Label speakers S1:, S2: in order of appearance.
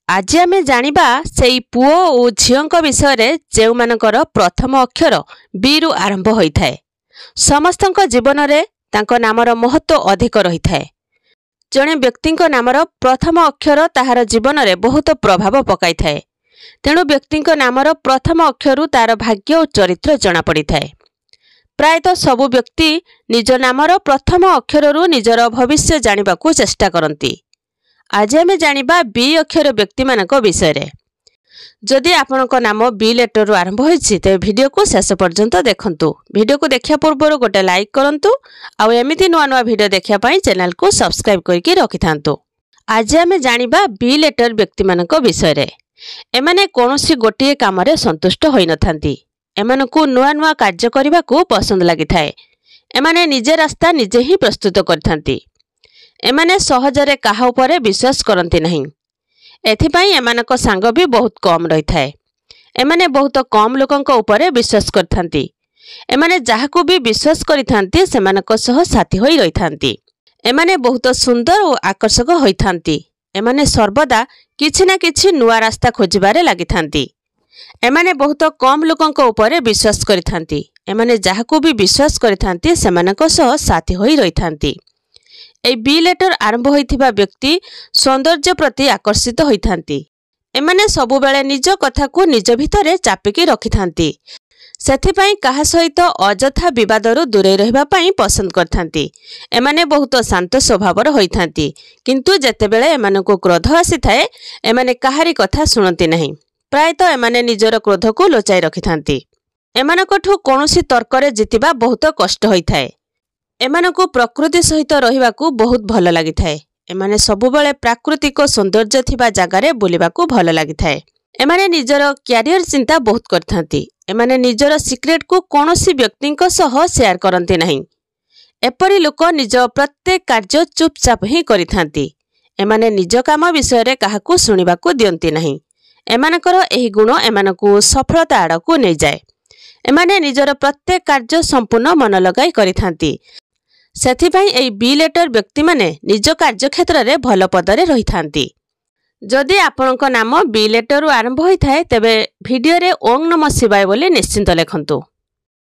S1: आज आमे जानिबा सेई पुओ ओ झियोंक विषय जेउ मानकर प्रथम अक्षर बी रु आरंभ होइथाय। समस्तंक जीवन रे तांको नामर महत्व अधिक रहिथाय। जणे व्यक्तिंक नामर प्रथम अक्षर ताहार जीवन रे बहुत प्रभाव पकाइथाय। तेणु व्यक्तिंक नामर प्रथम अक्षरु तार भाग्य और चरित्र जना पड़िथाय। प्रायतः सबु व्यक्ति निज नामर प्रथम अक्षरु निजर भविष्य जानिबाकू चेष्टा करंती। आज आमे जानिबा बी अक्षर व्यक्ति मानक विषय रे। जदि आपनक नाम बी लेटर रु आरंभ होइछि ते वीडियो को शेष पर्यंत देखंतु। वीडियो को देखिया पूर्व गोटे लाइक करंतु आ एमिति नुआ नुआ वीडियो देखिया पई चैनल को सब्सक्राइब करके रखिथांतु। आज आमे जानिबा बी लेटर व्यक्ति मानक विषय रे। एमाने कोनोसी गोटिए काम रे संतुष्ट होई नथांती। एमानकू नुआ नुआ कार्य करबाकू पसंद लागिथाय। एमाने निजे रास्ता निजे ही प्रस्तुत करथांती। एमाने सहजरे काहा उपरे विश्वास करंती नहीं। एथिपाई एमानक सांग भी बहुत कम रही थाए। एमाने बहुत कम लोकंक उपरे विश्वास करथांती। एमाने जाहाकू भी विश्वास करिथांती सेमानक सह साथी होई रहिथांती। एमाने बहुत सुंदर और आकर्षक होइथांती। एमाने सर्वदा किछि ना किछि नुआ रास्ता खोजिबारे लागिथांती। एमाने बहुत कम लोकंक उपरे विश्वास करिथांती। एमाने जाहाकू भी विश्वास करिथांती सेमानक सह साथी होई रहिथांती। ए बी लेटर आरंभ होइथिबा व्यक्ति सौंदर्य प्रति आकर्षित होइथांती। एमाने सबु बेले निज कथा को निज भितरे चापिकी रखिथांती। सेथिपाई काहा सहित अजथा विवादरू दूरे रहिबा पाई पसंद करथांती। एमाने बहुत शांत स्वभावर होइथांती। किंतु जेतेबेले एमानकू क्रोध आसीथाए एमाने काहारी कथा सुनती नहीं। प्रायतः एमाने निजर क्रोध को लोचाई रखिथांती। एमानकठू कोनोसी तर्करे जितिबा बहुत कष्ट होइथाए। एमानकू प्रकृति सहित रहिबाकू बहुत भल लागिथाए। एमाने सबुबेले प्राकृतिक सौंदर्य थिबा जागारे बुलिबाकू भल लागिथाए। एमाने निजर क्यारियर चिंता बहुत करथांती। एमाने निजर सिक्रेट को कोनोसी व्यक्तिंक सह शेयर करंती नहीं। एपरि लोक निज प्रत्येक कार्य चुपचाप ही करिथांती। एमाने निज काम विषय रे काहाकू सुनिबाकू दियंती नहीं। एमानकर एही गुण एमानकू सफलता आड़कू नै जाय। एमाने निजर प्रत्येक कार्य संपूर्ण मन लगाई करिथांती। सेथिपाई एई बी लेटर व्यक्ति माने निज कार्य क्षेत्र रे भल पदरे रहिथांती। जदि आपनक नाम बी लेटर रु आरंभ होइथाय तेबे वीडियो रे ओम नमः शिवाय बोली निश्चिंत लेखंतु।